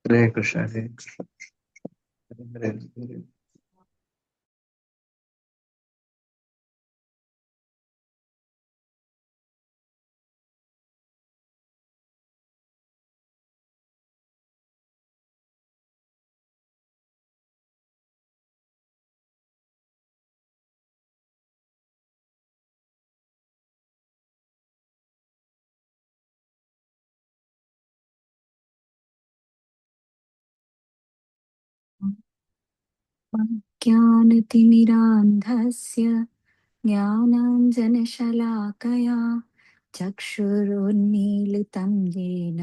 हरे कृष्ण हरे कृष्ण हरे हरे। ज्ञानतिमिरान्धस्य ज्ञानाञ्जनशलाकया चक्षुरुन्मीलितं येन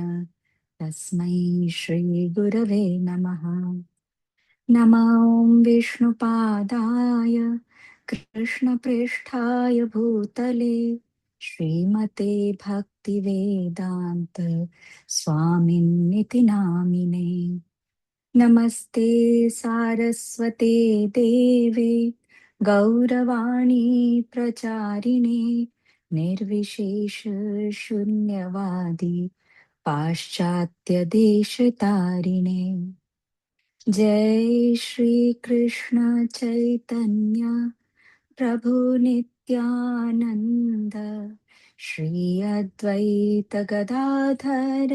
तस्मै श्रीगुरवे नमः। नमो विष्णुपादाय कृष्णप्रेष्ठाय भूतले श्रीमते भक्तिवेदान्त स्वामिन्निति नामिने। नमस्ते सारस्वते देवे गौरवाणी प्रचारिणे निर्विशेष शून्यवादी पाश्चात्य देशतारिणे। जय श्री कृष्ण चैतन्य प्रभु नित्यानंद श्री अद्वैत गदाधर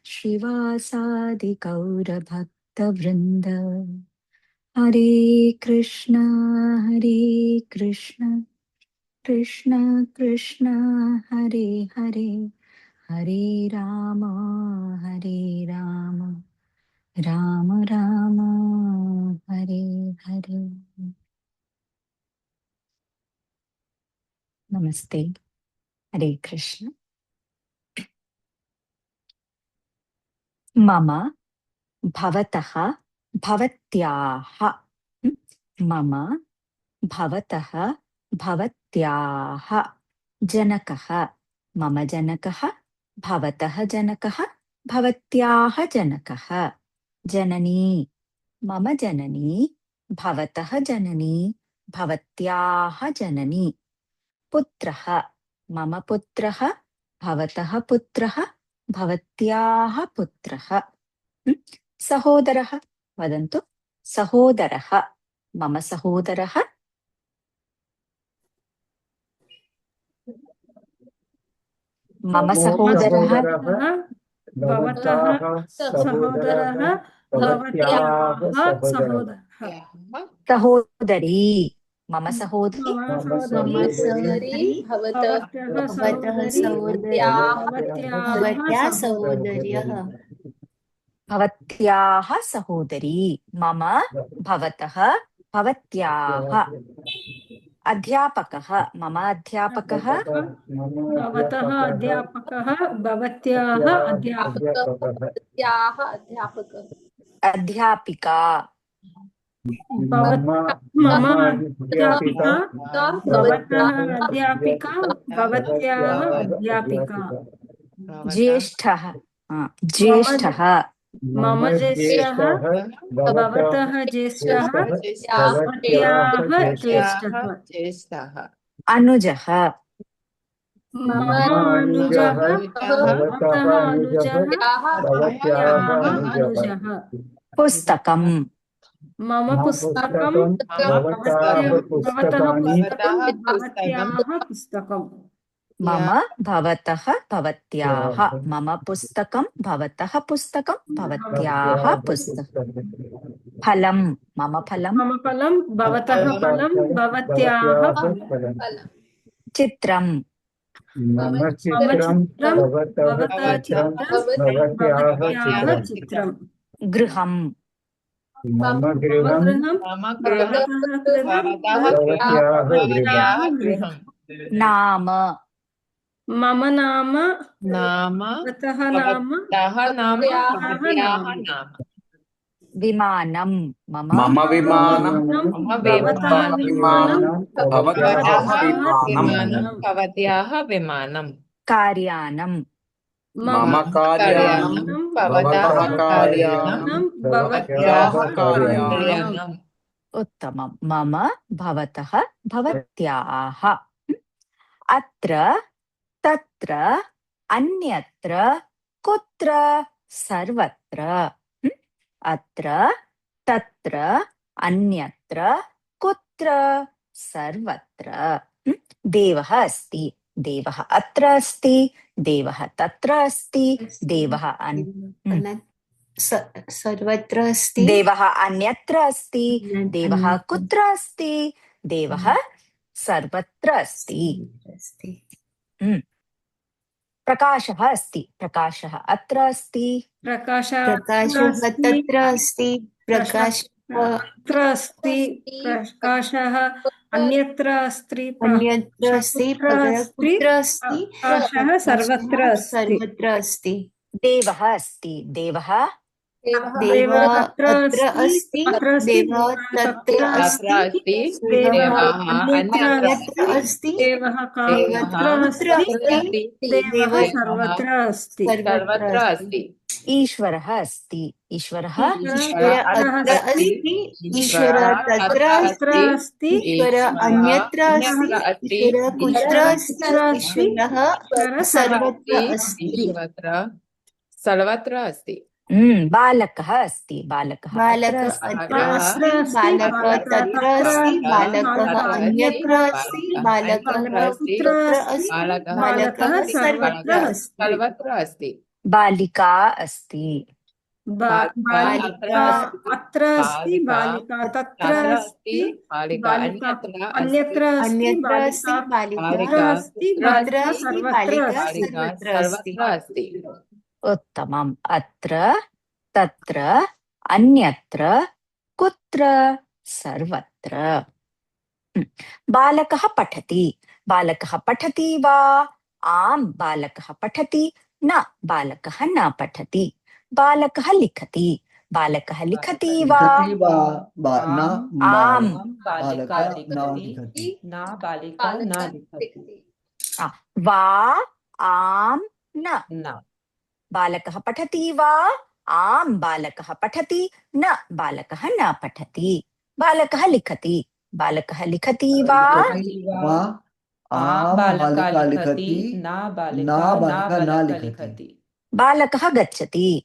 श्रीवासादि गौर भक्त वृंद। हरे कृष्ण कृष्ण कृष्ण हरे हरे, हरे राम राम राम हरे हरे। नमस्ते। हरे कृष्ण। मम भवतः भवत्याः मम भवतः भवत्याः जनकः मम जनकः भवतः जनकः भवत्याः जनकः जननी मम जननी भवतः जननी भवत्याः जननी पुत्रः मम पुत्रः भवतः पुत्रः भवत्याः पुत्रः सहोदरः वदन्तु सहोदरः मम सहोदरः मम सहोदरः भवतः सहोदरः भवत्याः सहोदरः सहोदरी मम सहोदरी सहोदरी भवतः सहोदर्यः भवत्याः सहोदरी मम भवतः भवत्याः अध्यापकः मम अध्यापकः भवतः अध्यापकः भवत्याः अध्यापकः अध्यापिका मम अध्यापिका भवतः अध्यापिका भवत्याः अध्यापिका ज्येष्ठः ज्येष्ठः मम ज्येष्ठः भवतः ज्येष्ठः भवत्याः ज्येष्ठः अनुजः मम अनुजः भवतः अनुजः भवत्याः अनुजः पुस्तकम् मम पुस्तकं भवतः पुस्तकं भवत्याः पुस्तकम् मम भवतः भवत्याः मम पुस्तकं भवतः पुस्तकं भवत्याः पुस्तकं फलं मम फलं मम फलं भवतः फलं भवत्याः फलं चित्रं मम चित्रं भवतः चित्रं भवत्याः चित्रं गृहं मम गृहं भवतः गृहं भवत्याः गृहं नाम मम नाम भवतः नाम भवत्याः नाम विमानं मम विमानं भवतः विमानं भवत्याः विमानं भवत्याः विमानं कार्यानं मम कार्यानं भवतः कार्यानं भवत्याः कार्यानं उत्तमं मम भवतः भवत्याः अत्र तत्र अन्यत्र कुत्र सर्वत्र अत्र तत्र अन्यत्र कुत्र सर्वत्र देवः अस्ति, देवः अत्र अस्ति, देवः तत्र अस्ति, देवः सर्वत्र अस्ति, देवः अन्यत्र अस्ति, देवः कुत्र अस्ति, देवः सर्वत्र अस्ति। प्रकाशः अस्ति, प्रकाशः अत्र अस्ति, प्रकाशः प्रकाशः तत्र अस्ति, प्रकाशः अत्र अस्ति, प्रकाशः अन्यत्र अस्ति, अन्यत्र अस्ति, कुत्र अस्ति, प्रकाशः सर्वत्र अस्ति। सर्वत्र अस्ति। देवः अस्ति, देवः देवः अत्र अस्ति, देवः तत्र अस्ति, देवः अन्यत्र अस्ति, देवः देवः कुत्र अस्ति, देवः सर्वत्र अस्ति। सर्वत्र अस्ति। ईश्वरः अस्ति, ईश्वरः ईश्वर अत्र अस्ति, ईश्वर तत्र अस्ति, ईश्वर अन्यत्र अस्ति, ईश्वर कुत्र अस्ति, ईश्वरः सर्वत्र अस्ति। सर्वत्र अस्ति। बालकः अस्ति, बालकः बालकः अत्र अस्ति, बालकः तत्र अस्ति, बालकः अन्यत्र अस्ति, बालकः कुत्र अस्ति, बालकः सर्वत्र अस्ति। सर्वत्र अस्ति। बालिका अस्ति, बालिका अत्र अस्ति, बालिका तत्र अस्ति, बालिका अन्यत्र अस्ति, बालिका कुत्र अस्ति, बालिका सर्वत्र अस्ति। उत्तमम्। अत्र तत्र अन्यत्र कुत्र सर्वत्र। बालकः पठति, बालकः पठति वा? आम्, बालकः पठति। न, बालकः न पठति। बालकः लिखति, बालकः लिखति वा? आम्, बालिका न लिखति। वा? आम्, न। बालकः पठति वा? आम्, बालकः पठति। न, बालकः न पठति। बालकः लिखति, बालकः लिखति वा? बालिका लिखति, न बालिका न लिखति। बालकः गच्छति,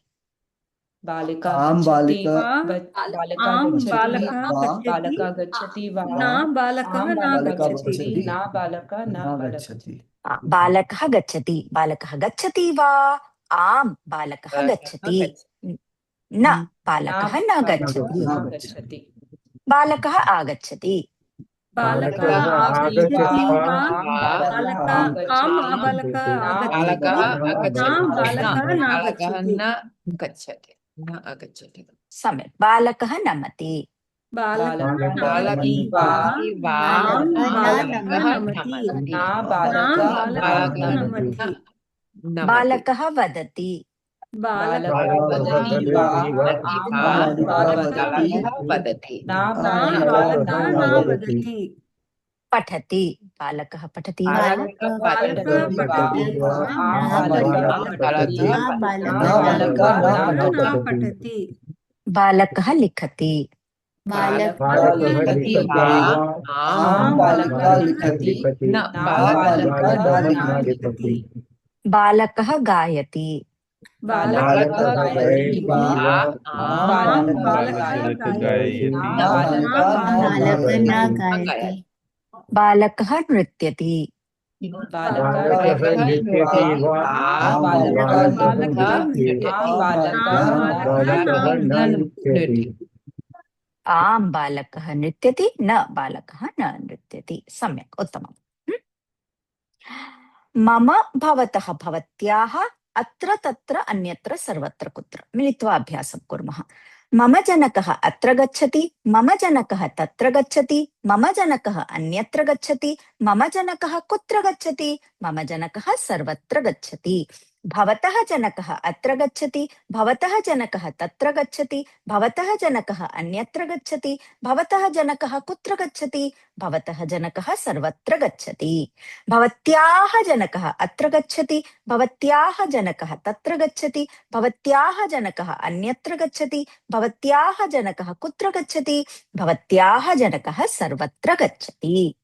आम् बालिका गच्छति वा? न, बालकः न गच्छति। बालकः गच्छति, बालकः गच्छति वा? आम्, बालकः गच्छति। न, बालकः न गच्छति। बालकः आगच्छति, बालकः आगच्छति वा? बालकः न गच्छति। सम्यक्। बालकः नमति, बालकः वदति, पठति, बालकः पठति वा? बालकः लिखति, बालकः गायति, बालकः नृत्यति, आम्, बालकः नृत्यति। न, बालकः न नृत्यति। सम्यक्, उत्तमम्। मम, भवतः, भवत्याः, अत्र तत्र अन्यत्र सर्वत्र कुत्र। मिलित्वा अभ्यासं कुर्मः। मम जनकः अत्र गच्छति, मम जनकः तत्र गच्छति, मम जनकः अन्यत्र गच्छति, मम जनकः कुत्र गच्छति, मम जनकः सर्वत्र गच्छति। भवतः जनकः अत्र गच्छति, भवतः जनकः तत्र गच्छति, भवतः जनकः अन्यत्र गच्छति, भवतः जनकः कुत्र गच्छति, भवतः जनकः सर्वत्र गच्छति। भवत्याः जनकः अत्र गच्छति, भवत्याः जनकः तत्र गच्छति, भवत्याः जनकः अन्यत्र गच्छति, भवत्याः जनकः कुत्र गच्छति, भवत्याः जनकः सर्वत्र गच्छति।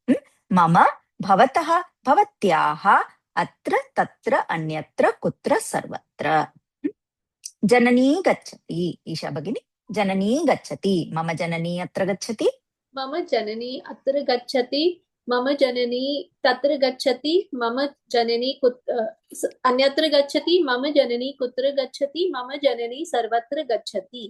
मम, भवतः, भवत्याः, अत्र तत्र अन्यत्र कुत्र सर्वत्र। जननी गच्छति, ईशा भगिनी। जननी गच्छति, मम जननी अत्र गच्छति, मम जननी अत्र गच्छति, मम जननी तत्र गच्छति, मम जननी अन्यत्र गच्छति, मम जननी कुत्र गच्छति, मम जननी सर्वत्र गच्छति।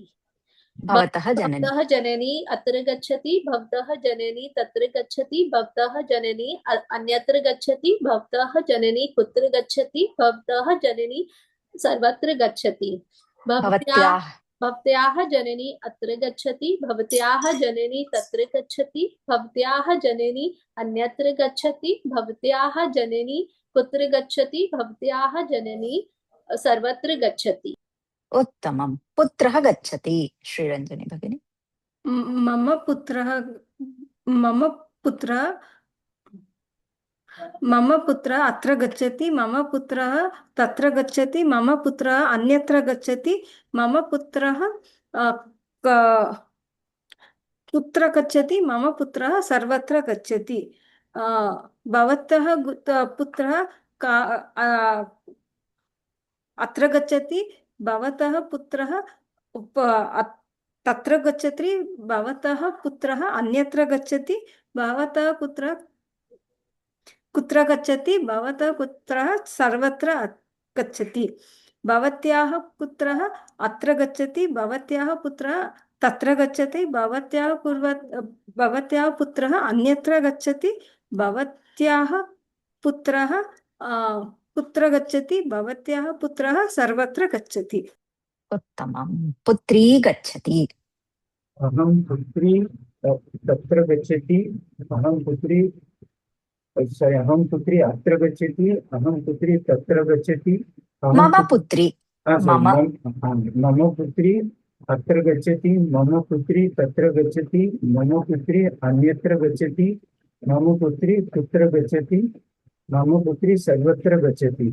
भवतः जननी, भवतः जननी अत्र गच्छति, भवतः जननी तत्र गच्छति, भवतः जननी अन्यत्र गच्छति, भवतः जननी कुत्र गच्छति, भवतः जननी सर्वत्र गच्छति। भवत्याः, भवत्याः जननी अत्र गच्छति, भवत्याः जननी तत्र गच्छति, भवत्याः जननी अन्यत्र गच्छति, भवत्याः जननी कुत्र गच्छति, भवत्याः जननी सर्वत्र गच्छति। उत्तमं। पुत्रः गच्छति, श्रीरञ्जनी भगिनी। मम पुत्रः मम पुत्रः मम पुत्रः अत्र गच्छति, मम पुत्रः तत्र गच्छति, मम पुत्रः अन्यत्र गच्छति, मम पुत्रः कुत्र गच्छति, मम पुत्रः सर्वत्र गच्छति। भवतः पुत्रः अत्र गच्छति, भवतः पुत्रः तत्र गच्छति, भवतः पुत्रः अन्यत्र गच्छति, भवतः पुत्रः कुत्र गच्छति, भवतः पुत्रः सर्वत्र गच्छति। भवत्याः पुत्रः अत्र गच्छति, भवत्याः पुत्रः तत्र गच्छति, भवत्याः पुत्रः अन्यत्र गच्छति, भवत्याः पुत्रः कुत्र गच्छति, भवत्याः पुत्रः सर्वत्र गच्छति। उत्तमं। पुत्री गच्छति, अहं पुत्री तत्र गच्छति, अहं पुत्री अहं पुत्री अत्र गच्छति, अहं पुत्री तत्र गच्छति, मम पुत्री, मम मम पुत्री अत्र गच्छति, मम पुत्री तत्र गच्छति, मम पुत्री अन्यत्र गच्छति, मम पुत्री कुत्र गच्छति, मम पुत्री सर्वत्र गच्छति।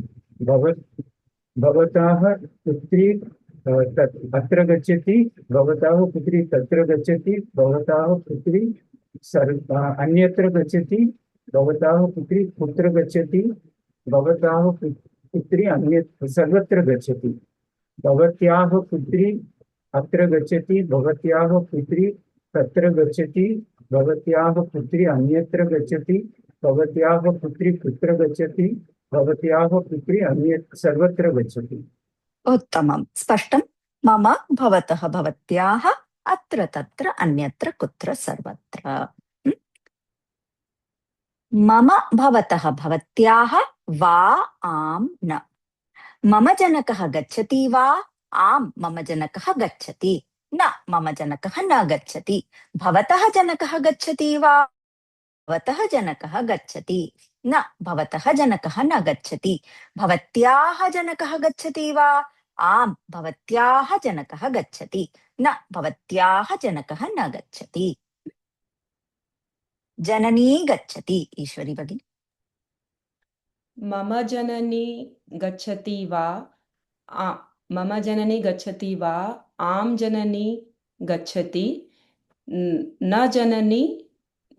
भवतः पुत्री अत्र गच्छति, भवतः पुत्री तत्र गच्छति, भवतः पुत्री अन्यत्र गच्छति, भवतः पुत्री कुत्र गच्छति, भवतः पुत्री अन्यत्र सर्वत्र गच्छति। भवत्याः पुत्री अत्र गच्छति, भवत्याः पुत्री तत्र गच्छति, भवत्याः पुत्री अन्यत्र गच्छति, भवत्याः पुत्री कुत्र गच्छति, भवत्याः पुत्री अन्यत्र सर्वत्र गच्छति। उत्तमं। स्पष्टं। मम, भवतः, भवत्याः, अत्र तत्र अन्यत्र कुत्र सर्वत्र। मम, भवतः, भवत्याः, वा आम् न। मम जनकः गच्छति वा, आम् मम जनकः गच्छति, न मम जनकः न गच्छति। भवतः जनकः गच्छति वा, भवतः जनकः गच्छति, न भवतः जनकः न गच्छति। भवत्याः जनकः गच्छति वा, आम् भवत्याः जनकः गच्छति, न भवत्याः जनकः न गच्छति। जननी गच्छति, ईश्वरी भगिनी। मम जननी गच्छति वा, मम जननी गच्छति वा, आम जननी गच्छति, न जननी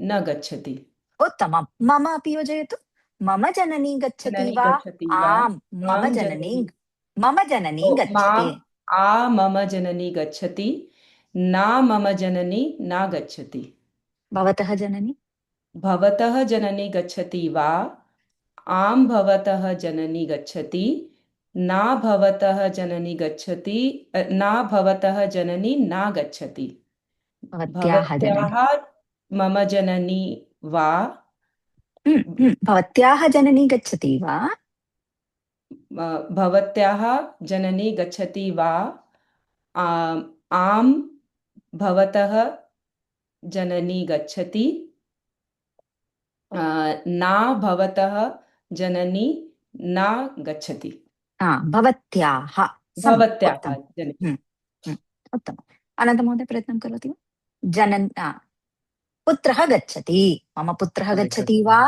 न गच्छति। उत्तमं। मम अपि योजयतु। मम जननी गच्छति वा, आम् मम जननी गच्छति। मम जननी गच्छति, न मम जननी न गच्छति। भवतः जननी। भवतः जननी गच्छति वा, आम भवतः जननी गच्छति, न भवतः जननी गच्छति, न भवतः जननी न गच्छति। भवत्याः मम जननी वा, भवत्याः जननी गच्छति वा, भवत्याः जननी गच्छति वा, आम भवतः जननी गच्छति, न भवतः जननी न गच्छति। भवत्याः जननी। उत्तमम्। अनन्तमहोदय प्रयत्नं करोति वा? पुत्रः गच्छति। मम पुत्रः गच्छति वा?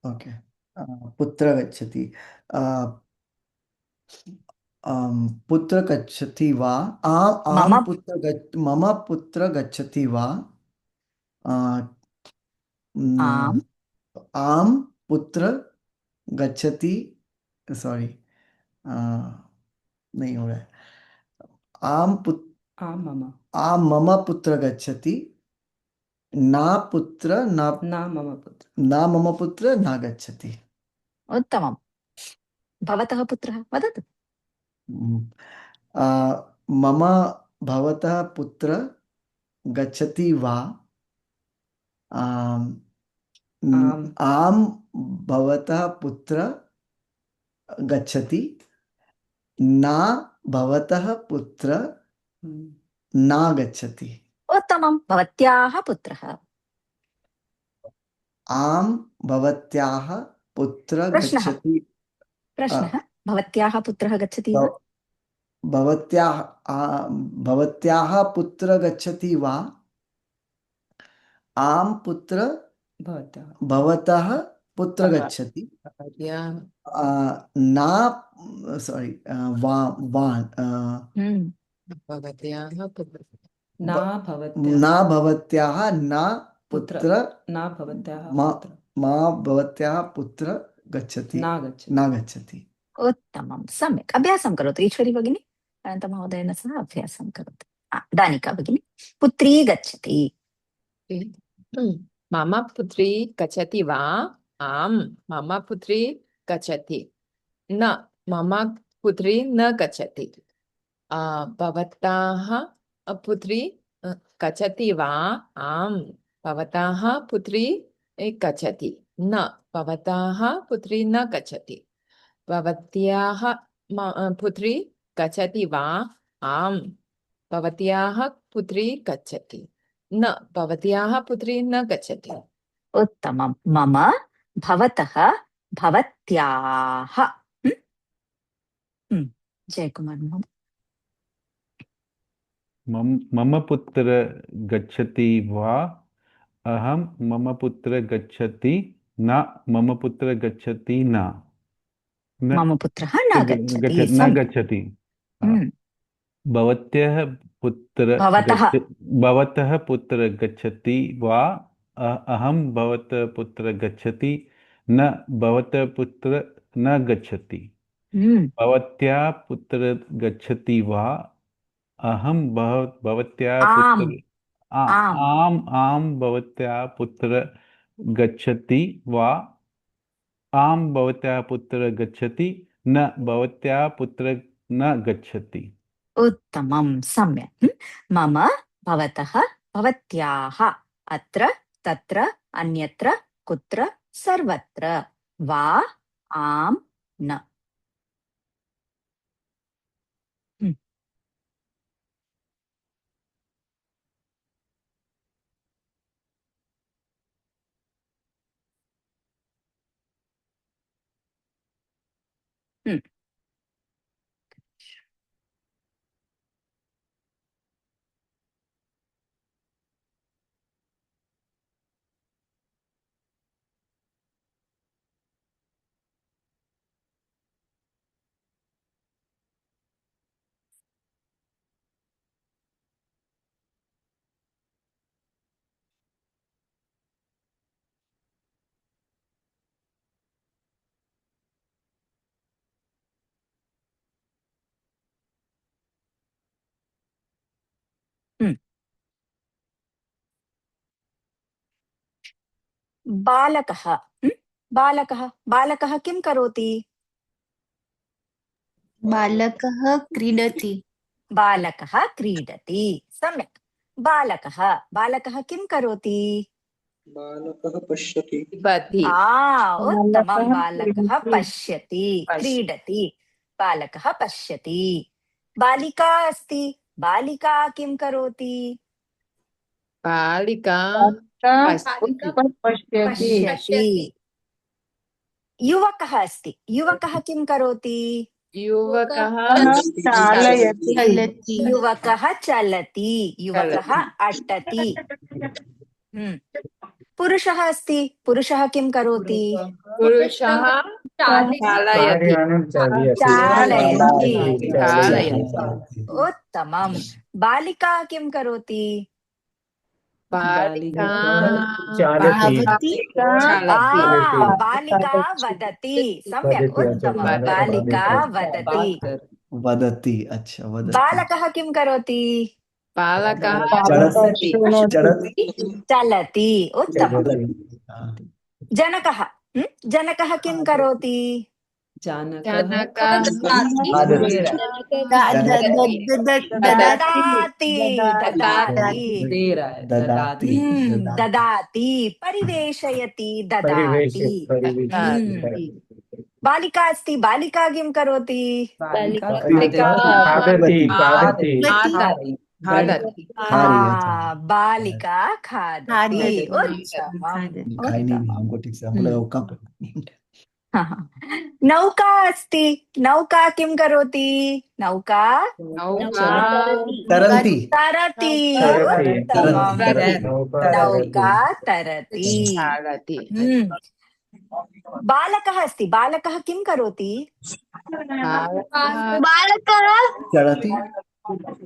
ओके, पुत्र गच्छति। पुत्र गच्छति वा, मम पुत्र गच्छति वा, आम पुत्र गच्छति, सॉरी नहीं हो रहा है। आं मम आं मम पुत्र गच्छति न पुत्र न न मम पुत्र न मम पुत्र न गच्छति उत्तमं भवतः पुत्रः वदतु हम्म, मम भवतः पुत्र गच्छति वा आम आम् आम भवतः पुत्र गच्छति न भवतः पुत्र हम्म, न गच्छति उत्तमं भवत्याः पुत्रः आम भवत्याः पुत्र प्रश्नः गच्छति प्रश्नः भवत्याः पुत्रः गच्छति वा भव- भवत्याः भवत्याः पुत्र गच्छति वा आम पुत्र भवतः भवतः पुत्र गच्छति न सॉरी वा वा हम्म, न न भवत्याः भवत्याः न पुत्र पुत्र न भवत्याः मा पुत्र मा भवत्याः पुत्र गच्छति न गच्छति न गच्छति उत्तमं सम्यक् अभ्यासं करोतु ईश्वरी भगिनी अनन्तमहोदयेन सह अभ्यासं करोतु दानिका भगिनी पुत्री गच्छति मम पुत्री गच्छति वा आं मम पुत्री गच्छति न मम पुत्री न गच्छति भवताः पुत्री गच्छति वा आं भवताः पुत्री गच्छति न भवताः पुत्री न गच्छति भवत्याः पुत्री गच्छति वा आं भवत्याः पुत्री गच्छति न भवत्याः पुत्री न गच्छति उत्तमं मम भवतः भवत्याः जयकुमार महोदय मम पुत्र गच्छति वा अहं मम पुत्र गच्छति न मम पुत्र गच्छति न मम पुत्रः न गच्छति न सम्यक् गच्छति भवत्याः पुत्र भवतः पुत्र गच्छति वा अहं भवतः पुत्र गच्छति न भवतः पुत्र न गच्छति भवत्याः पुत्र गच्छति वा अहं भवत्याः पुत्र आम भवत्याः पुत्र गच्छति वा आम भवत्याः पुत्र गच्छति न भवत्याः पुत्र न गच्छति उत्तमं सम्यक् मम भवतः भवत्याः अत्र तत्र अन्यत्र कुत्र सर्वत्र वा आम न बालकः बालकः बालकः किं करोति बालकः क्रीडति बालकः क्रीडति सम्यक् बालकः बालकः किं करोति बालकः पश्यति उत्तमं बालकः पश्यति क्रीडति बालकः पश्यति बालिका अस्ति बालिका किं करोति बालिका पश्यति युवकः अस्ति युवकः किं करोति युवकः चलति युवकः चलति युवकः अटति पुरुषः अस्ति पुरुषः किं करोति पुरुषः चालयति उत्तमं बालिका किं करोति बालिका बालिका वदति सम्यक् उत्तमं बालिका वदति वदति अच्छा वदति बालकः किं करोति बालकः चलति पठति चलति चलति उत्तमम् चलति। जनकः जनकः किं करोति जनकः जनकः खादति ददाति ददाति दे रहा है ददाति ददाति परिवेशयति परिवेश ददाति परिवेश बालिका अस्ति बालिका किं करोति बालिका खादति खादति खादति बालिका खादति खाई नहीं हमको ठीक से हम लोग कब नौका अस्ति नौका किं करोति नौका तरन्ति तरति उत्तमम् नौका तरति बालकः अस्ति बालकः किं करोति चलति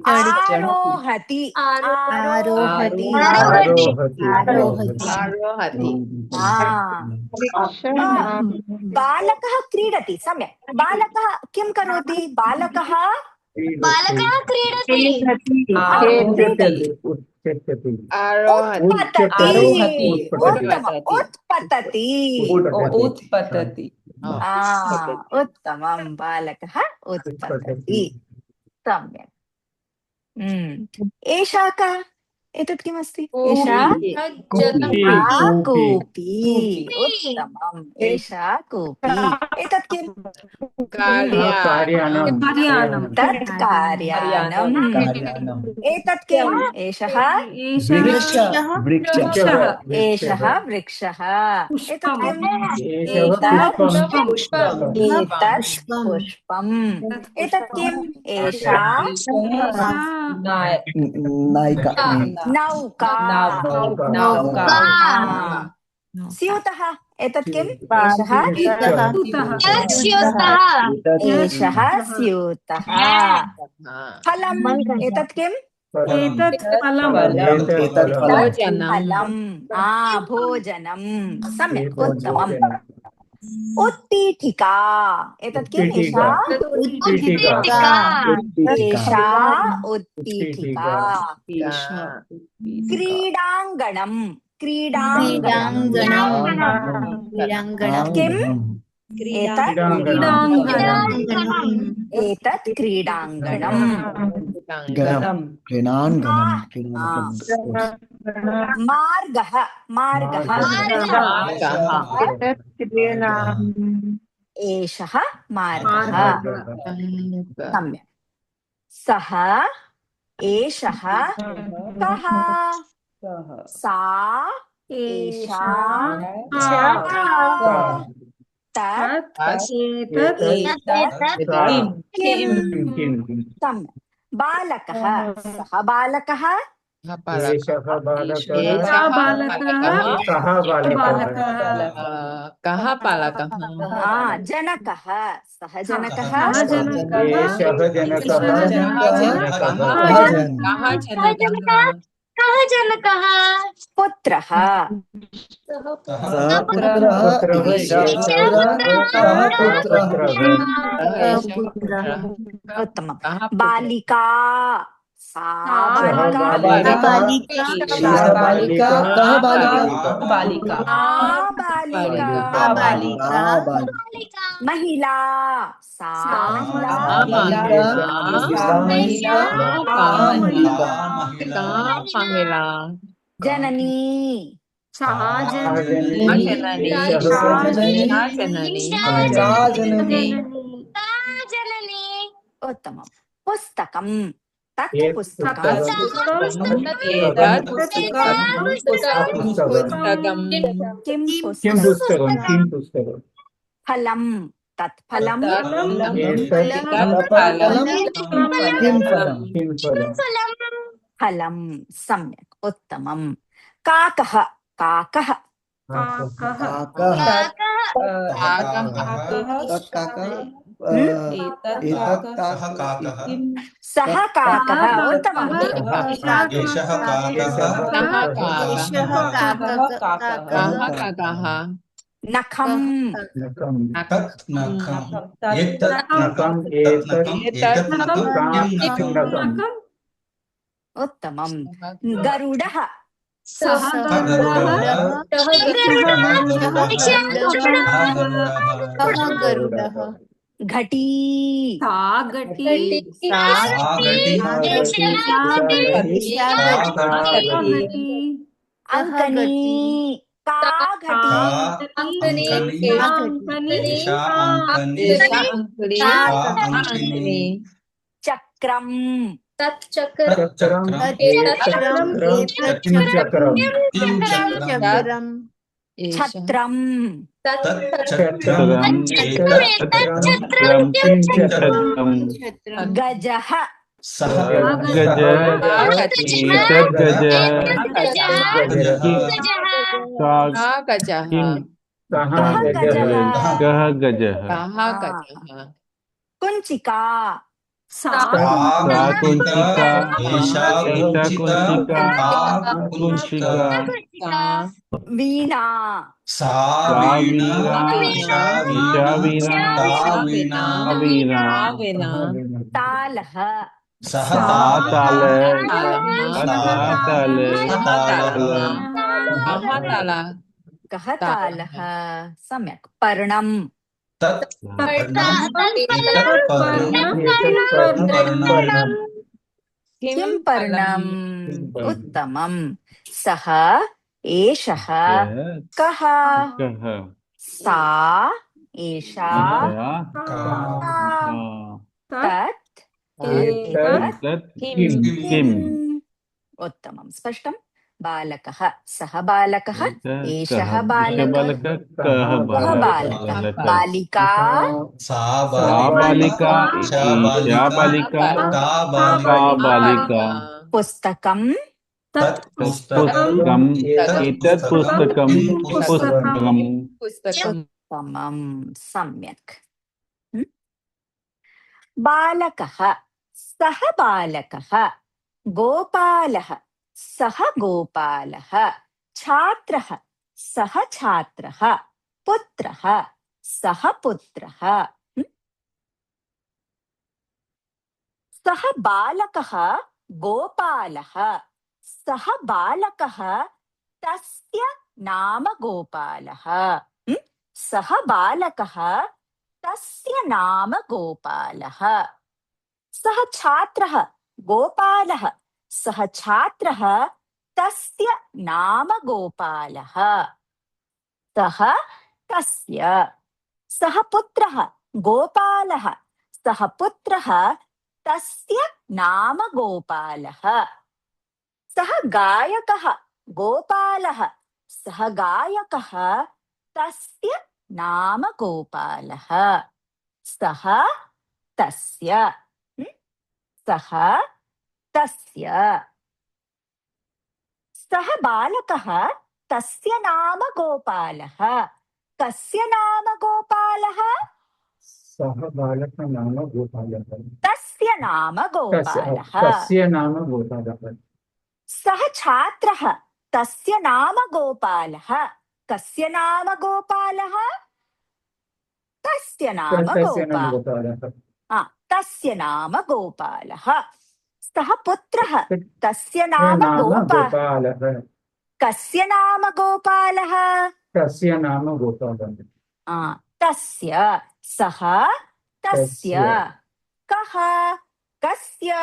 आरोहति आरोहति बालकः क्रीडति सम्यक् बालकः किं करोति बालकः क्रीडति उत्पतति उत्पतति उत्तमं बालकः उत्पतति सम्यक् एषा का एतत् किमस्ति एषा कूपी उत्तमम् एषा कूपी एतत् किम् तत् कार्यानम् एतत् किम् एषः एषः वृक्षः एतत् किम् एतत् पुष्पम् एतत् किम् एषा नौका स्यूतः एतत् किम् एषः एषः स्यूतः फलम् एतत् किम् फलम् भोजनं सम्यक् उत्तमम् उत्पीठिका एतत् किम् एषा एषा उत्पीठिका क्रीडाङ्गणम् किम् एतत् क्रीडाङ्गणम् मार्गः एषः मार्गः सम्यक् सः एषः कः सा एषा सम्यक् बालकः सः बालकः कः बालकः जनकः सः जनकः पुत्रः उत्तमं बालिका सा महिला सा महिला जननी उत्तमं पुस्तकं तत् पुस्तकं किं पुस्तकं फलं तत् फलं फलं सम्यक् उत्तमं काकः सः काकः उत्तमम् नखं उत्तमं गरुडः सः गरुडः गरुडः घटी सा घटी अंकनी का घटी चक्रम तच्चक्रम छत्रम गजः कुंचिका वीणा तालः कः तालः सम्यक् पर्णम् किं पर्णम् उत्तमं सः एषः कः सा एषा तत् किम् उत्तमं स्पष्टं बालकः सः बालकः एषः बालकः कः बालकः बालिका सा बालिका एषा बालिका का बालिका पुस्तकं पुस्तकम् एतत् पुस्तकं उत्तमं सम्यक् बालकः सः बालकः गोपालः सः गोपालः छात्रः सः छात्रः पुत्रः सः पुत्रः सः बालकः गोपालः सः बालकः तस्य नाम गोपालः सः बालकः तस्य नाम गोपालः सः छात्रः गोपालः सः छात्रः तस्य नाम गोपालः सः तस्य सः पुत्रः गोपालः सः पुत्रः तस्य नाम गोपालः सः गायकः गोपालः सः गायकः तस्य नाम गोपालः सः तस्य सः तस्य सः बालकः तस्य नाम गोपालः कस्य नाम गोपालः सः बालकः नाम गोपालः तस्य नाम गोपालः तस्य नाम गोपालः सः छात्रः तस्य नाम गोपालः कस्य नाम गोपालः तस्य नाम गोपालः तस्य नाम गोपालः सः पुत्रः तस्य नाम गोपालः कस्य नाम गोपालः तस्य नाम गोपालः तस्य सः तस्य कः कस्य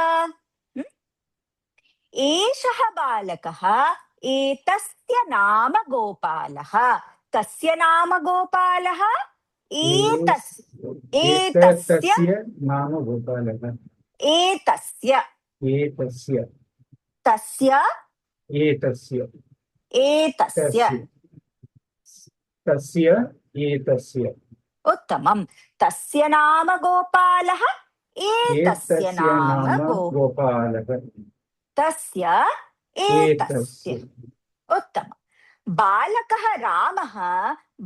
एषः बालकः एतस्य नाम गोपालः कस्य नाम गोपालः एतस्य नाम गोपालः एतस्य तस्य एतस्य उत्तमं तस्य नाम गोपालः एतस्य नाम गोपालः तस्य एतस्य उत्तमं बालकः रामः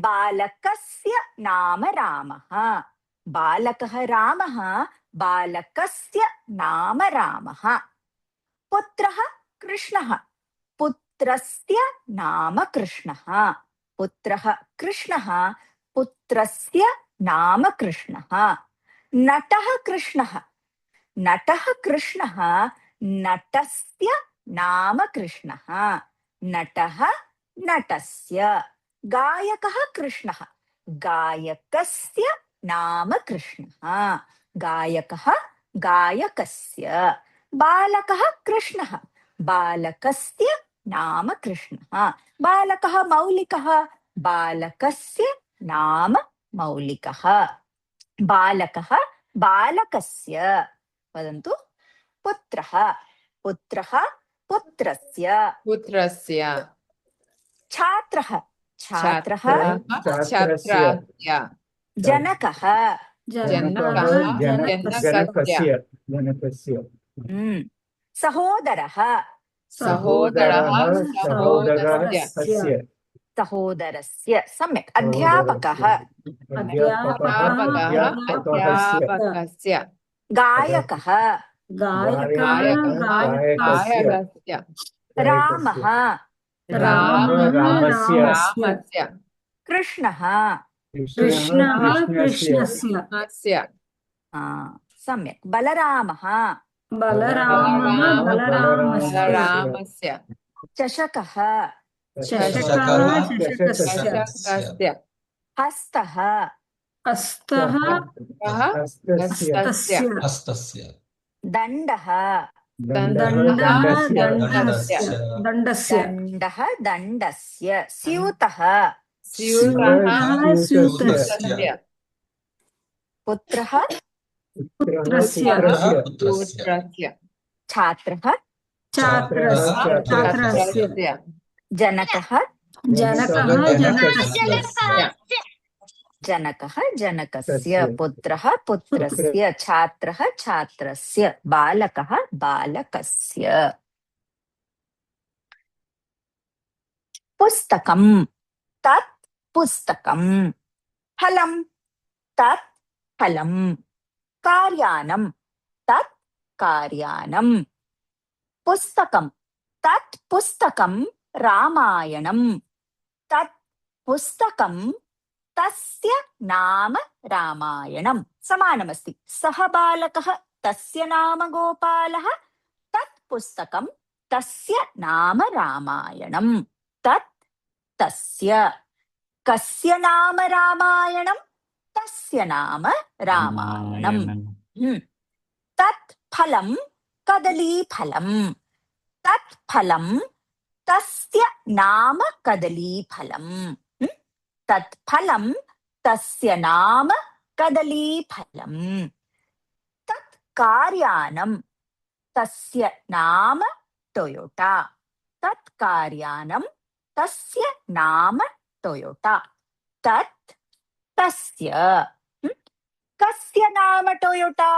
बालकस्य नाम रामः बालकः रामः बालकस्य नाम रामः पुत्रः कृष्णः पुत्रस्य नाम कृष्णः पुत्रः कृष्णः पुत्रस्य नाम कृष्णः नटः कृष्णः नटस्य नाम कृष्णः नटः नटस्य गायकः कृष्णः गायकस्य नाम कृष्णः गायकः गायकस्य बालकः कृष्णः बालकस्य नाम कृष्णः बालकः मौलिकः बालकस्य नाम मौलिकः बालकः बालकस्य वदन्तु पुत्रः पुत्रः पुत्रस्य पुत्रस्य छात्रः छात्रः छात्रस्य जनकः जनकस्य सहोदरः सहोदरः सहोदरस्य सहोदरस्य सम्यक् अध्यापकः अध्यापकस्य गायकः गायकस्य रामः रामस्य कृष्णः कृष्णस्य सम्यक् बलरामः बलरामस्य चषकः चषकस्य हस्तः हस्तस्य दण्डः दण्डस्य स्यूतः पुत्रः छात्रः जनकः जनकस्य पुत्रः पुत्रस्य छात्रः छात्रस्य बालकः बालकस्य पुस्तकं तत् पुस्तकं फलं तत् फलं कार्यानं तत् कार्यानं पुस्तकं तत् पुस्तकं रामायणं तत् पुस्तकं तस्य नाम रामायणं समानमस्ति सः बालकः तस्य नाम गोपालः तत् पुस्तकं तस्य नाम रामायणं तत् तस्य कस्य नाम रामायणं तस्य नाम रामायणं तत् फलं कदलीफलं तत् फलं तस्य नाम कदलीफलं तत् फलं तस्य नाम कदलीफलं तत् कार्यानं तस्य नाम टोयोटा तत् कार्यानं तस्य नाम टोयोटा तत् तस्य कस्य नाम टोयोटा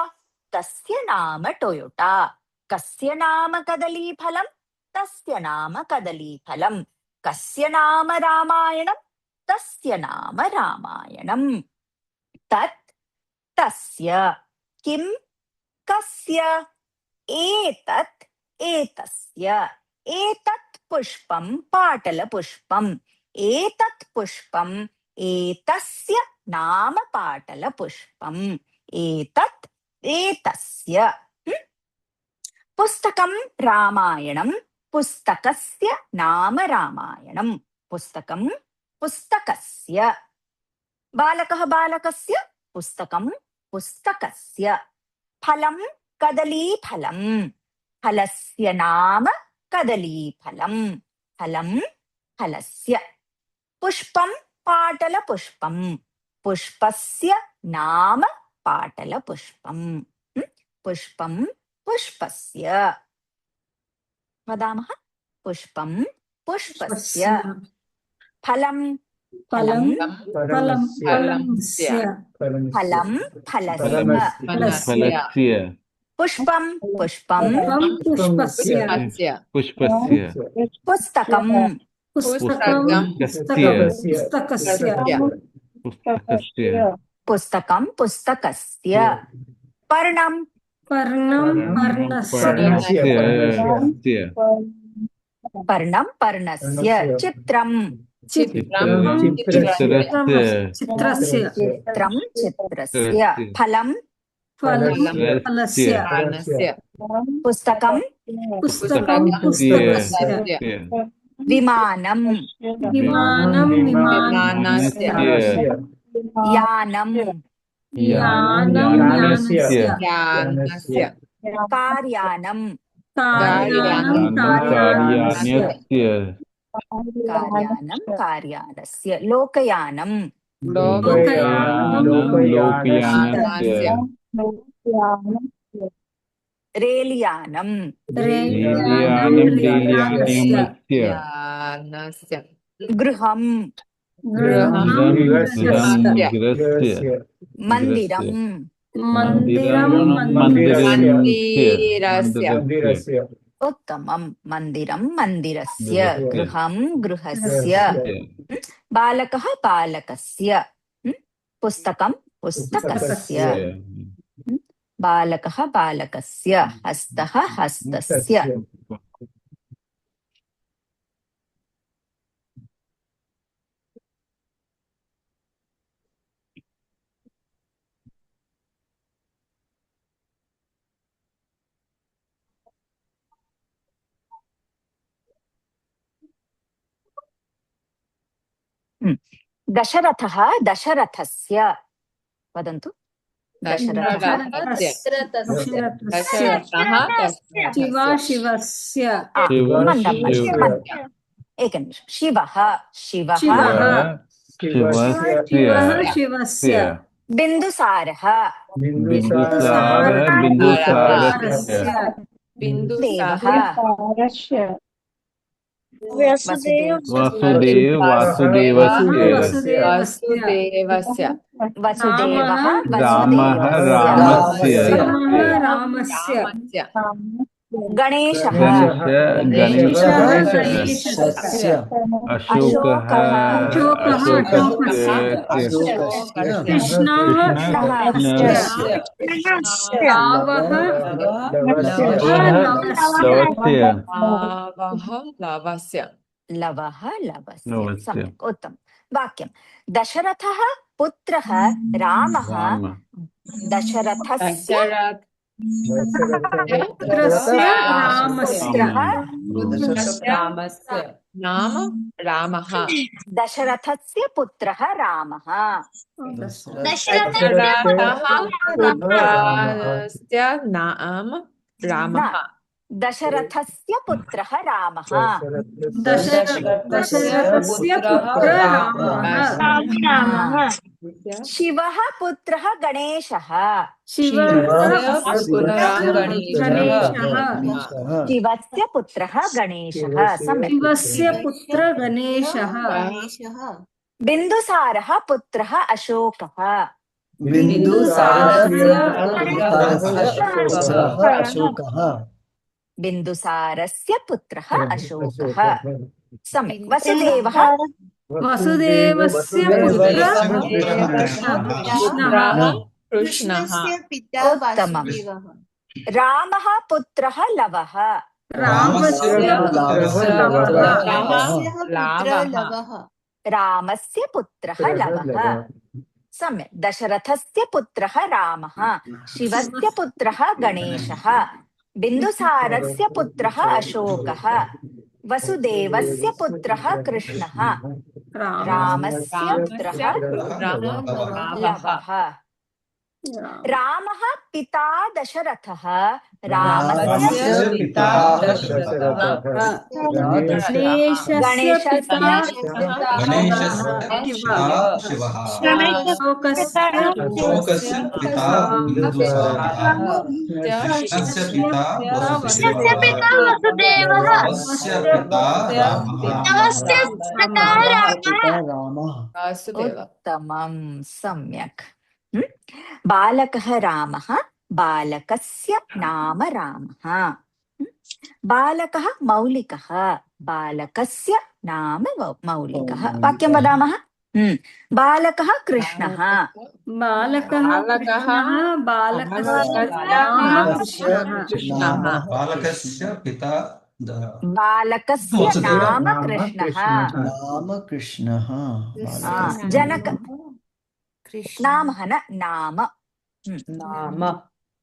तस्य नाम टोयोटा कस्य नाम कदलीफलं तस्य नाम कदलीफलं कस्य नाम रामायणं तस्य नाम रामायणं तत् तस्य किं कस्य एतत् एतस्य एतत् पुष्पं पाटलपुष्पम् एतत् पुष्पम् एतस्य नाम पाटलपुष्पम् एतत् एतस्य पुस्तकं रामायणं पुस्तकस्य नाम रामायणं पुस्तकं पुस्तकस्य बालकः बालकस्य पुस्तकं पुस्तकस्य फलं कदलीफलं फलस्य नाम कदलीफलं फलं फलस्य पुष्पं पाटलपुष्पं पुष्पस्य नाम पाटलपुष्पं पुष्पं पुष्पस्य वदामः पुष्पं पुष्पस्य फलं फलं फलं फलस्य पुष्पं पुष्पं पुष्पस्य पुस्तकं पुस्तकं पुस्तकस्य पर्णं पर्णं पर्णस्य चित्रं चित्रस्य फलं पुस्तकं पुस्तकं पुस्तकस्य पुस्तकस्य विमानं विमानं विमानस्य विमानस्य यानं यानं यानस्य यानस्य कार्यानं कार्यानं कार्यानस्य कार्यानस्य लोकयानं लोकयानं लोकयानस्य रेलयानं रेलयानं रेलयानस्य यानस्य गृहं गृहं गृहस्य मन्दिरं मन्दिरं मन्दिरस्य उत्तमं मन्दिरं मन्दिरस्य गृहं गृहस्य बालकः बालकस्य पुस्तकं पुस्तकस्य बालकः बालकस्य हस्तः हस्तस्य दशरथः दशरथस्य वदन्तु दशरथः शिवा शिवस्य एकनिमिषं शिवः शिवः शिवस्य बिन्दुसारः बिन्दुसारः वासुदेवस्य वसुदेवः रामः रामस्य गणेशः गणेशस्य अशोकः कृष्णः लवः लवस्य सम्यक् उत्तमं वाक्यं दशरथः पुत्रः रामः दशरथस्य नाम रामः दशरथस्य पुत्रः रामः दशरथस्य नाम रामः दशरथस्य पुत्रः रामः शिवः पुत्रः गणेशः शिवस्य पुत्रः गणेशः शिवस्य पुत्र गणेशः बिन्दुसारः पुत्रः अशोकः बिन्दुसारस्य पुत्रः अशोकः सम्यक् वसुदेवः वसुदेवस्य पुत्रः कृष्णः उत्तमं रामः पुत्रः लवः रामस्य पुत्रः लवः सम्यक् दशरथस्य पुत्रः रामः शिवस्य पुत्रः गणेशः बिन्दुसारस्य पुत्रः अशोकः वसुदेवस्य पुत्रः कृष्णः रामस्य पुत्रः लवः रामः पिता दशरथः रामस्य पिता उत्तमं सम्यक् बालकः रामः बालकस्य नाम रामः बालकः मौलिकः बालकस्य नाम मौलिकः वाक्यं वदामः बालकः कृष्णः बालकस्य पिता बालकस्य नाम कृष्णः जनक नामः न नाम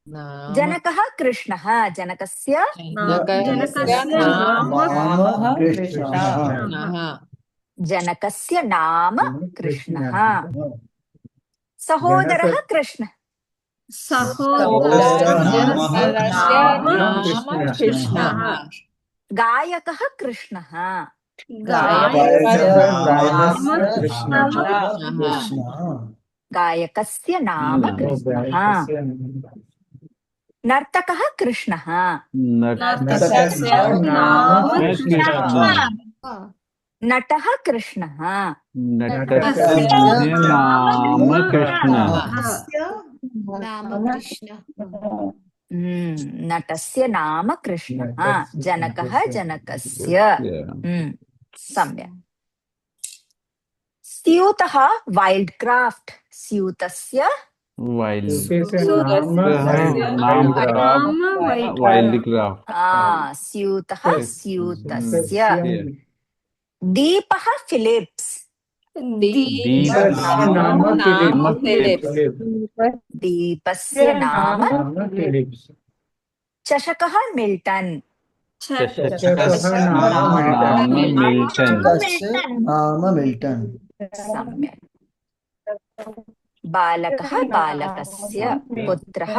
नाम जनकः कृष्णः जनकस्य जनकस्य नाम नाम कृष्णः कृष्णः जनकस्य नाम कृष्णः कृष्णः सहोदरः कृष्ण सहोदरस्य नाम नाम कृष्णः कृष्णः गायकः कृष्णः गायकस्य नाम कृष्णः कृष्णः गायकस्य नाम कृष्णः नर्तकः कृष्णः नर्तकस्य नाम कृष्णः नटः कृष्णः नटस्य नाम कृष्णः नाम कृष्णः नटस्य नाम कृष्णः जनकः जनकस्य सम्यक् स्यूतः वाइल्ड क्राफ्ट स्यूतस्य वाइल्ड क्राफ्ट स्यूतः स्यूतस्य दीपः फिलिप्स दीपस्य नाम फिलिप्स दीपस्य नाम फिलिप्स चषकः मिल्टन चषकः नाम मिल्टन चषकस्य नाम मिल्टन सम्यक् बालकः बालकस्य पुत्रः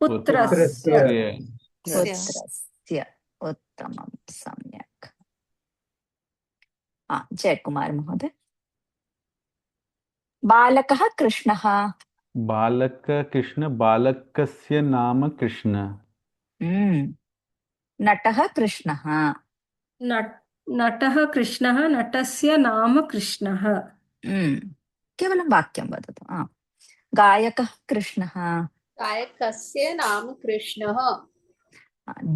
पुत्रस्य पुत्रस्य उत्तमं सम्यक् जयकुमार महोदय बालकः कृष्णः बालक कृष्ण बालकस्य नाम कृष्ण नटः कृष्णः नटः कृष्णः नटस्य नाम कृष्णः केवलं वाक्यं वदतु गायकः कृष्णः गायकस्य नाम कृष्णः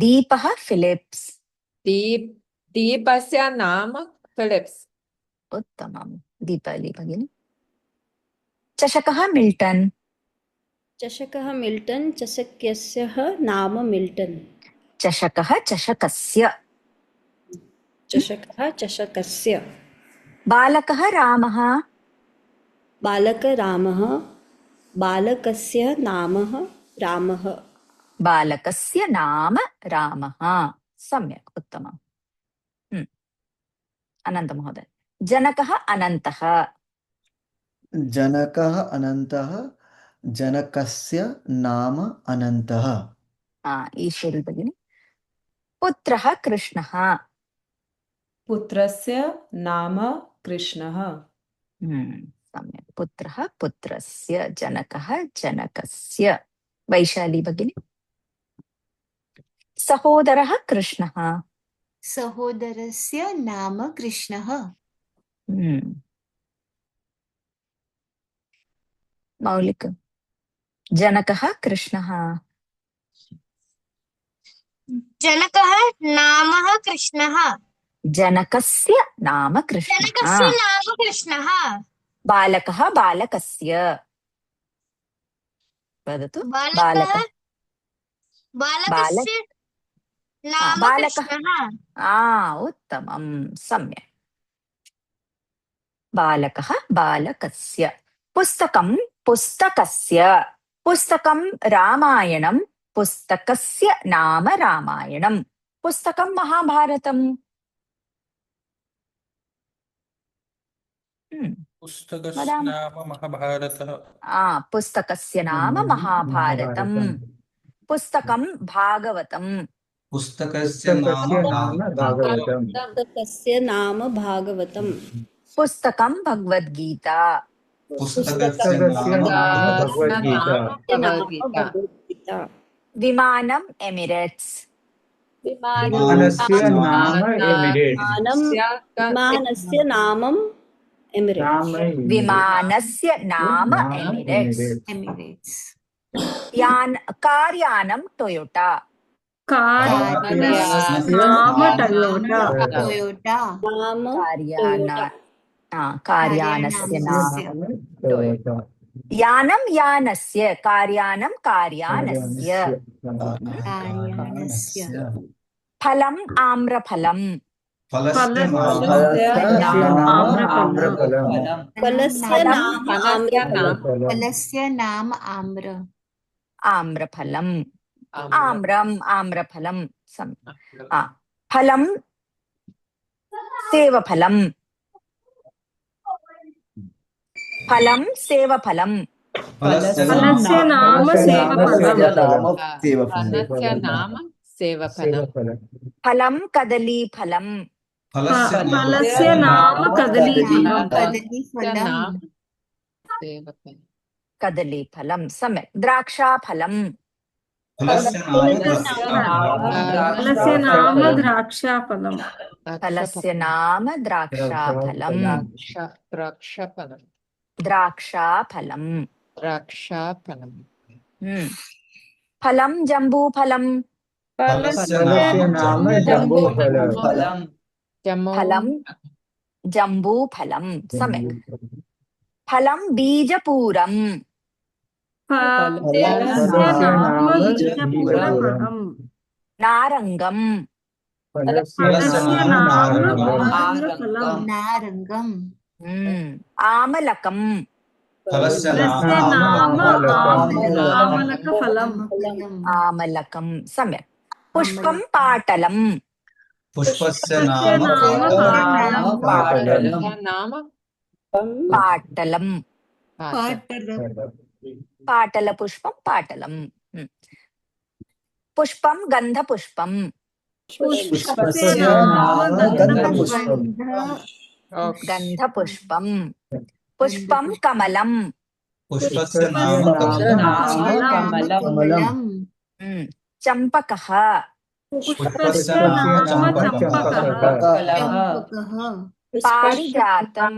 दीपः फिलिप्स दीपस्य नाम फिलिप्स उत्तमं दीपाली भगिनी चषकः मिल्टन चषकः मिल्टन चषकस्य नाम मिल्टन चषकः चषकस्य चषकः चषकस्य बालकः रामः बालकः रामः बालकस्य नाम रामः बालकस्य नाम रामः सम्यक् उत्तमम् अनन्त महोदय जनकः अनन्तः जनकः अनन्तः जनकस्य नाम अनन्तः ईश्वरी भगिनी पुत्रः कृष्णः पुत्रस्य नाम कृष्णः सम्यक् पुत्रः पुत्रस्य जनकः जनकस्य वैशाली भगिनी सहोदरः कृष्णः सहोदरस्य नाम कृष्णः मौलिक जनकः कृष्णः जनकः नाम कृष्णः जनकस्य नाम कृष्णः बालकः बालकस्य वदतु बालकस्य नाम कृष्णः उत्तमं सम्यक् बालकः बालकस्य पुस्तकं पुस्तकस्य पुस्तकं रामायणं पुस्तकस्य नाम रामायणं पुस्तकं महाभारतम् पुस्तकस्य नाम महाभारतः पुस्तकस्य नाम महाभारतं पुस्तकं भागवतं पुस्तकस्य नाम भागवतम् पुस्तकस्य नाम भागवतं पुस्तकं भगवद्गीता पुस्तकस्य नाम भगवद्गीता विमानम् एमिरेट्स् विमानस्य नाम विमानस्य नामम् एमिरेट्स् विमानस्य नाम एमिरेट्स् कार्यानं टोयोटा टोयोटा कार्यानस्य नाम यानं यानस्य कार्यानं कार्यानस्य फलम् आम्रफलम् फलस्य नाम आम्र आम्रफलम् आम्र आम्रम् आम्रफलं फलं सेवफलं फलं सेवफलं फलस्य नाम सेवफलम् फलस्य नाम सेवफलम् फलं कदलीफलं फलस्य नाम कदलीफलम् फलस्य नाम सेवफलम् कदलीफलं सम्यक् द्राक्षाफलं फलस्य नाम द्राक्षाफलम् फलस्य नाम द्राक्षाफलं द्राक्षफलम् द्राक्षाफलं द्राक्षाफलम् फलं जम्बूफलं फलस्य नाम जम्बूफलं फलं जम्बूफलं सम्यक् फलं बीजपूरम् फलस्य नाम बीजपूरफलम् नारङ्गम् फलस्य नाम नारङ्गफलम् आमलकम् फलस्य नाम आमलकफलम् आमलकं सम्यक् पुष्पं पाटलं पुष्पस्य नाम नाम पाटलं पाटलपुष्पं पाटलं पुष्पं गन्धपुष्पं पुष्पस्य नाम गन्धपुष्पम् गन्धपुष्पं पुष्पं कमलं पुष्पस्य नाम कमलम् चम्पकः पुष्पस्य नाम चम्पकः पारिजातं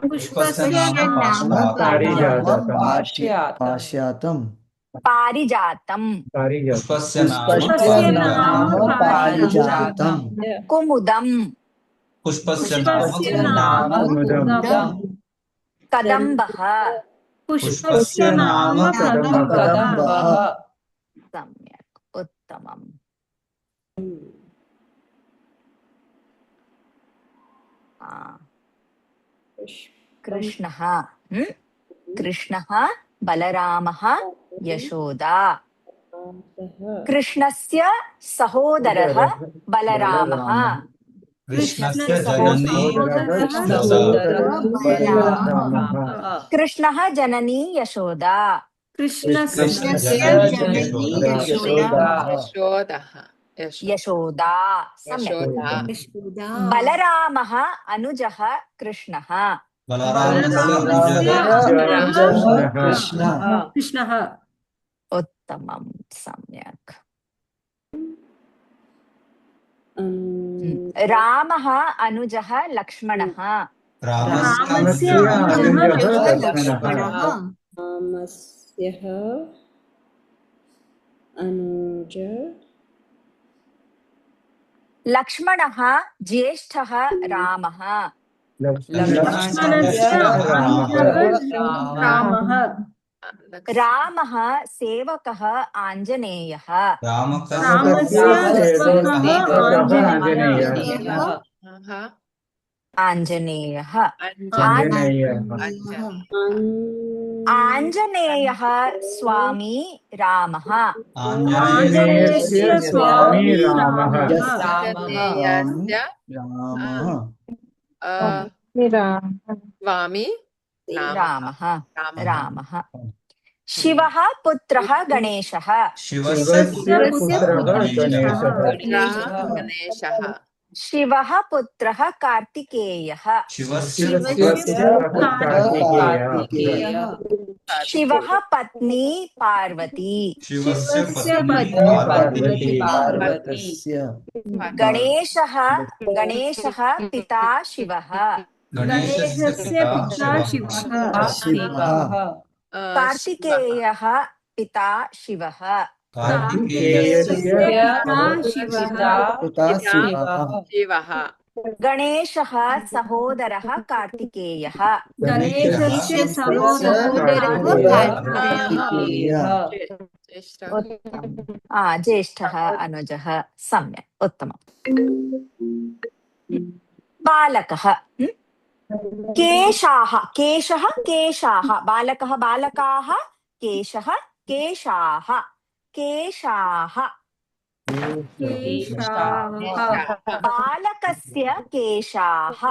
पुष्पस्य नाम पाश्यातं पारिजातं पुष्पस्य नाम पारिजातं कुमुदं पुष्पस्य नाम कुमुदम् कदम्बः पुष्पस्य नाम कदम्बः सम्यक् उत्तमम् कृष्णः कृष्णः बलरामः यशोदा कृष्णस्य सहोदरः बलरामः कृष्णस्य जननी कृष्णः जननी यशोदा कृष्णस्य यशोदा सम्यक् बलरामः अनुजः कृष्णः कृष्णः उत्तमं सम्यक् रामः अनुजः लक्ष्मणः रामस्य अनुजः लक्ष्मणः लक्ष्मणः ज्येष्ठः रामः लक्ष्मणस्य रामः रामः सेवकः आञ्जनेयः रामस्य सेवकः आञ्जनेयः आञ्जनेयः स्वामी रामः आञ्जनेयस्य स्वामी रामः स्वामी रामः रामः शिवः पुत्रः गणेशः शिवस्य पुत्रः गणेशः शिवः पुत्रः कार्तिकेयः शिवः पत्नी पार्वती गणेशः पिता शिवः गणेशस्य पिता शिवः कार्तिकेयः पिता शिवः गणेशः सहोदरः कार्तिकेयः गणेशस्य सहोदरः ज्येष्ठः अनुजः सम्यक् उत्तमम् बालकः केशाः केशः केशाः बालकः बालकाः केशः केशाः केशाः केशाः बालकस्य केशाः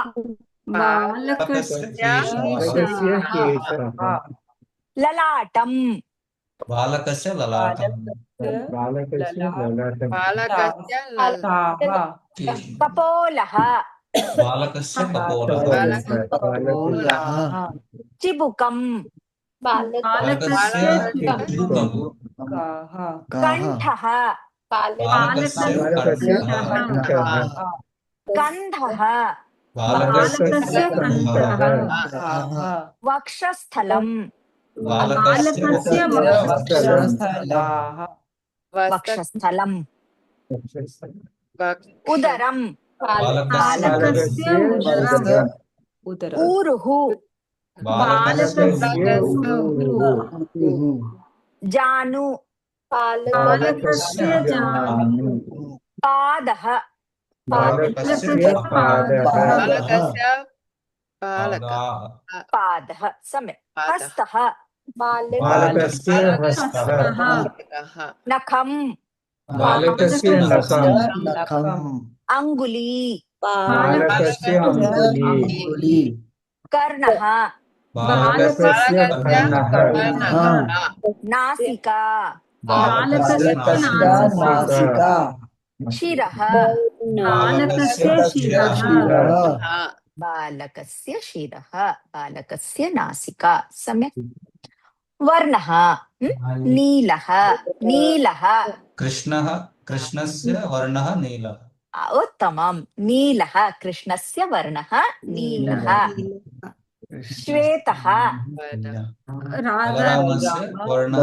बालकस्य बालकस्य केशाः केशः ललाटम् बालकस्य ललाटं बालकस्य ललाटं बालकस्य ललाटं कपोलः बालकस्य कपोलः बालकः चिबुकम् बालकस्य चिबुकं कण्ठः बालकस्य बालकस्य कण्ठः गन्धः बालकस्य कण्ठः वक्षस्थलम् बालकस्य वक्षस्थलम् उदरम् बालकस्य उदरम् उदर ऊरुः बालकस्य जानु बालकस्य जानु पादः बालकस्य पादः बालकस्य पादः सम्यक् हस्तः बालकस्य हस्तः नखम् बालकस्य नखम् अङ्गुली बालकस्य अङ्गुली कर्णः बालकस्य कर्णः नासिका बालकस्य नासिका शिरः बालकस्य शिरः बालकस्य शिरः बालकस्य नासिका सम्यक् वर्णः नीलः नीलः कृष्णः कृष्णस्य वर्णः नीलः उत्तमं नीलः कृष्णस्य वर्णः नीलः श्वेतः बलरामस्य वर्णः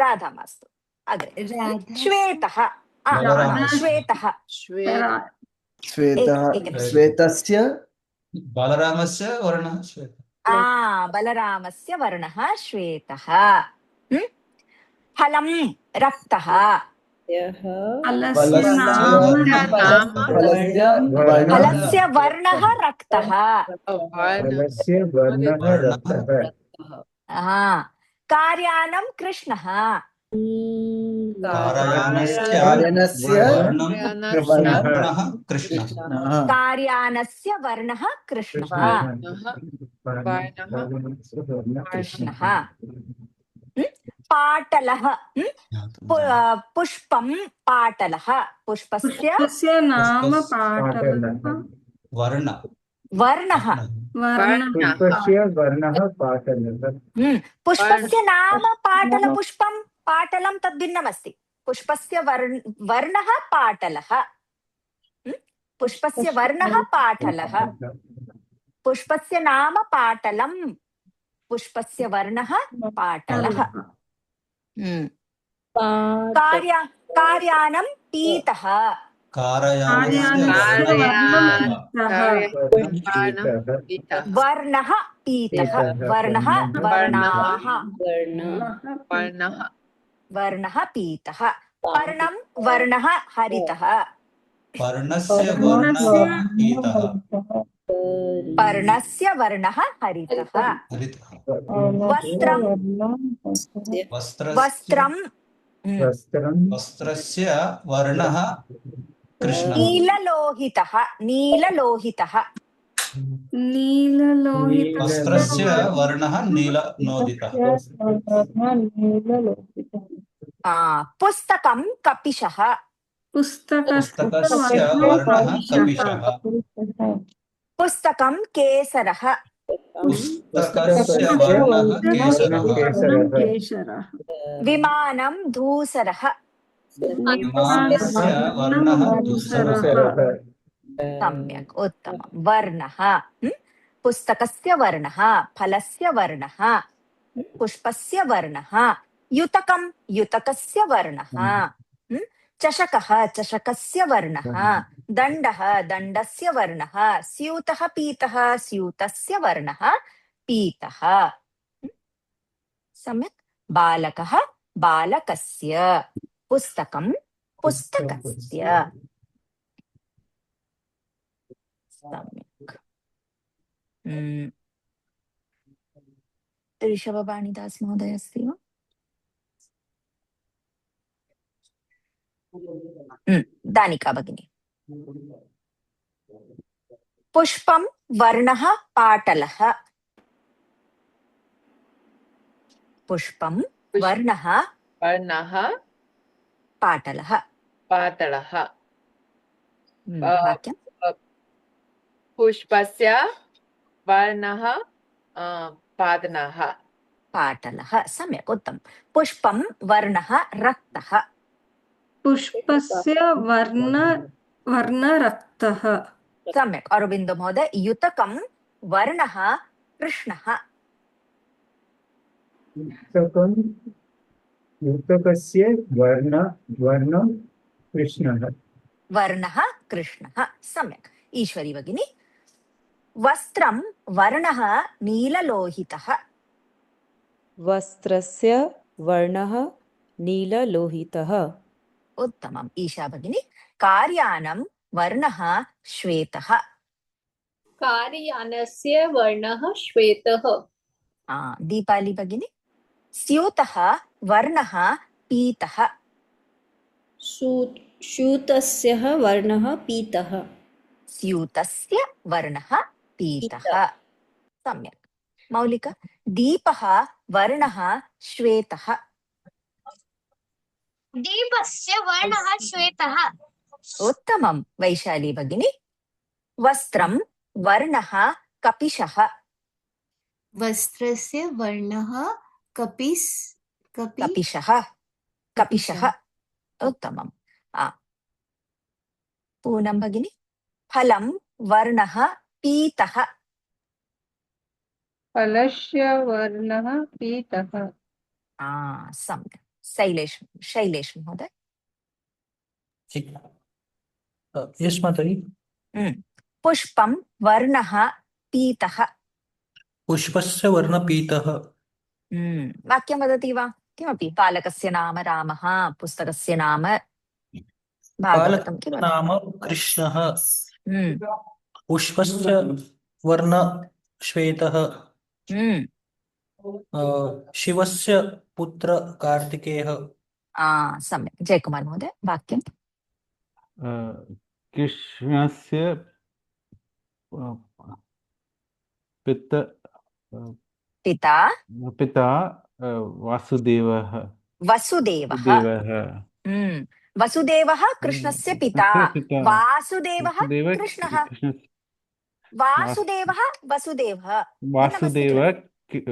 राधा मास्तु अग्रे श्वेतः श्वेतः श्वेतस्य बलरामस्य वर्णः श्वेतः बलरामस्य वर्णः श्वेतः फलं रक्तः फलस्य वर्णः रक्तः फलस्य वर्णः रक्तः कार्यानं कृष्णः कार्यानस्य वर्णः कृष्णः कार्यानस्य वर्णः कृष्णः कृष्णः पाटलः पुष्पं पाटलः पुष्पस्य नाम पाटलः वर्णः वर्णः पुष्पस्य वर्णः पाटलः पुष्पस्य नाम पाटलपुष्पं पाटलं तद् भिन्नमस्ति पुष्पस्य वर्णः पाटलः पुष्पस्य वर्णः पाटलः पुष्पस्य नाम पाटलं पुष्पस्य वर्णः पाटलः कार्यानं पीतः वर्णः पीतः वर्णः वर्णः पीतः पर्णं वर्णः हरितः पर्णस्य वर्णः पीतः पर्णस्य वर्णः हरितः वस्त्रं वस्त्रस्य वर्णः कृष्णः नीललोहितः वस्त्रस्य वर्णः नीलनोदितः पुस्तकं कपिशः पुस्तकस्य वर्णः कपिशः पुस्तकं केसरः पुस्तकस्य वर्णः केसरः विमानं धूसरः विमानस्य वर्णः धूसरः सम्यक् उत्तमं वर्णः पुस्तकस्य वर्णः फलस्य वर्णः पुष्पस्य वर्णः युतकस्य वर्णः चषकः चषकस्य वर्णः दण्डः दण्डस्य वर्णः स्यूतः पीतः स्यूतस्य वर्णः पीतः सम्यक् बालकः बालकस्य पुस्तकं पुस्तकस्य सम्यक् ऋषभवाणीदास महोदय अस्ति वा दानिका भगिनी। पुष्पं वर्णः पाटलः। पुष्पं वर्णः वर्णः पाटलः। पाटलः वाक्यं पुष्पस्य वर्णः पादनः पाटलः। सम्यक्, उत्तमं। पुष्पं वर्णः रक्तः। पुष्पस्य वर्णरक्तः। सम्यक् अरविन्दो महोदय। युतकं वर्णः कृष्णः। युतकस्य वर्णं कृष्णः। वर्णः कृष्णः। सम्यक्। ईश्वरी भगिनी। वस्त्रं वर्णः नीललोहितः। वस्त्रस्य वर्णः नीललोहितः। उत्तमम्। ईशा भगिनी। कार्यानं वर्णः श्वेतः। कार्यानस्य वर्णः श्वेतः। दीपाली भगिनी। स्यूतः वर्णः पीतः। स्यूतस्य वर्णः पीतः। स्यूतस्य वर्णः पीतः। सम्यक्। मौलिका। दीपः वर्णः श्वेतः। दीपस्य वर्णः श्वेतः। उत्तमं। वैशाली भगिनी। वस्त्रं वर्णः कपिशः। वस्त्रस्य वर्णः कपिशः। कपिशः। उत्तमम्। पूनम भगिनी। फलं वर्णः पीतः। फलस्य वर्णः पीतः। सम्यक्। शैलेश महोदय। यस् माताजी। पुष्पं वर्णः पीतः। पुष्पस्य वर्णः पीतः। वाक्यं वदति वा? किमपि। बालकस्य नाम रामः, पुस्तकस्य नाम भागवतं किमपि। नाम कृष्णः। पुष्पस्य वर्णः श्वेतः। शिवस्य पुत्र कार्तिकेयः। सम्यक्। जयकुमार महोदय वाक्यं। कृष्णस्य पिता वासुदेवः। वसुदेवः कृष्णस्य पिता। वासुदेवः कृष्णः।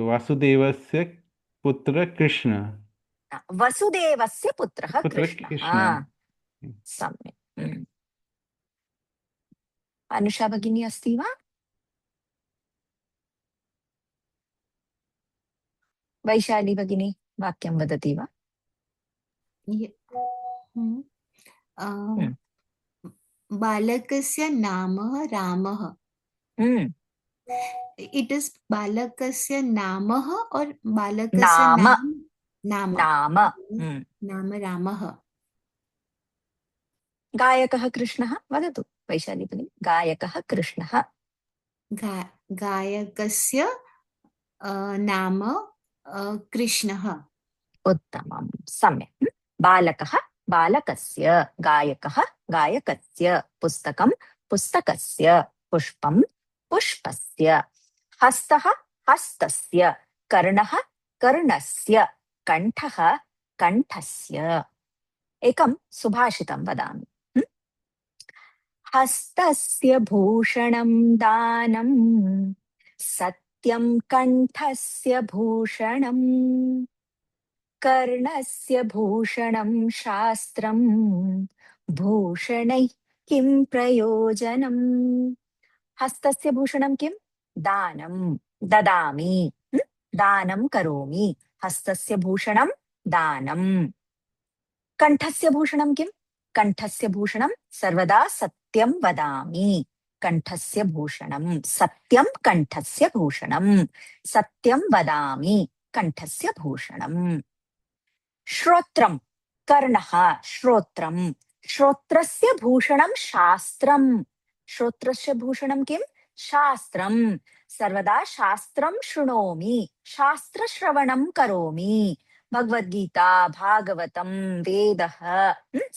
वासुदेवस्य पुत्र कृष्ण। वसुदेवस्य पुत्रः कृष्णः। सम्यक्। अनुषा भगिनी अस्ति वा? वैशाली भगिनी वाक्यं वदति वा? बालकस्य नाम रामः। इट इज बालकस्य नाम और बालकस्य नाम रामः। गायकः कृष्णः। वदतु वैशाली भगिनी। गायकः कृष्णः। गायकस्य नाम कृष्णः। उत्तमं। सम्यक्। बालकः बालकस्य। गायकः गायकस्य। पुस्तकं पुस्तकस्य। पुष्पं पुष्पस्य। हस्तः हस्तस्य। कर्णः कर्णस्य। कण्ठः कण्ठस्य। एकं सुभाषितं वदामि। हस्तस्य भूषणं दानं, सत्यं कण्ठस्य भूषणं, कर्णस्य भूषणं शास्त्रं, भूषणैः किं प्रयोजनम्। हस्तस्य भूषणं किं? दानं ददामि, दानं करोमि। हस्तस्य भूषणं दानं। कण्ठस्य भूषणं किं? कण्ठस्य भूषणं सर्वदा सत्यं वदामि। कण्ठस्य भूषणं सत्यं। कण्ठस्य भूषणं सत्यं वदामि। कण्ठस्य भूषणं। श्रोत्रं कर्णः श्रोत्रं। श्रोत्रस्य भूषणं शास्त्रं। श्रोत्रस्य भूषणं किं? शास्त्रं। सर्वदा शास्त्रं शृणोमि, शास्त्रश्रवणं करोमि। भगवद्गीता भागवतं वेदः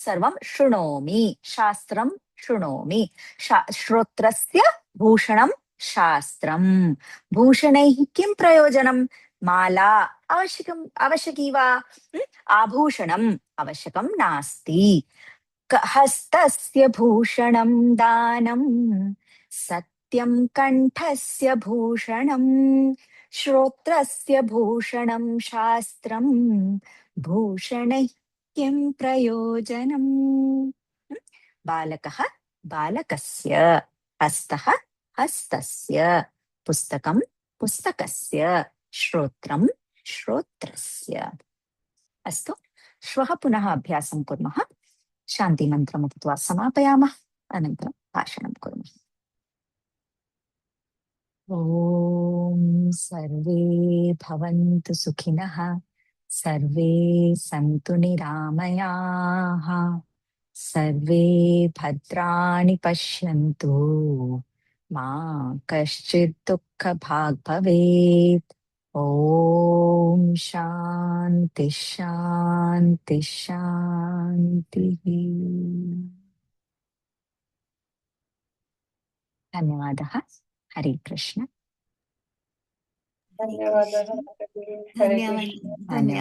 सर्वं शृणोमि शास्त्रं शृणोमि श्रोत्रस्य भूषणं शास्त्रं भूषणैः किं प्रयोजनं माला आवश्यकी वा आभूषणम् आवश्यकं नास्ति हस्तस्य भूषणं दानं सत्यं कंठस्य भूषणं श्रोत्रस्य भूषणं शास्त्रं भूषणैः किं प्रयोजनम् बालकः बालकस्य हस्तः हस्तस्य पुस्तकं पुस्तकस्य श्रोत्रं श्रोत्रस्य अस्तु श्वः पुनः अभ्यासं कुर्मः शान्तिमन्त्रम् उक्त्वा समापयामः अनन्तरं भाषणं कुर्मः ॐ सर्वे भवन्तु सुखिनः सर्वे सन्तु निरामयाः सर्वे भद्राणि पश्यन्तु मा कश्चित् दुःखभाग् भवेत् ॐ शान्ति शान्ति शान्तिः धन्यवादः हरे कृष्ण धन्यवादः। धन्यवादः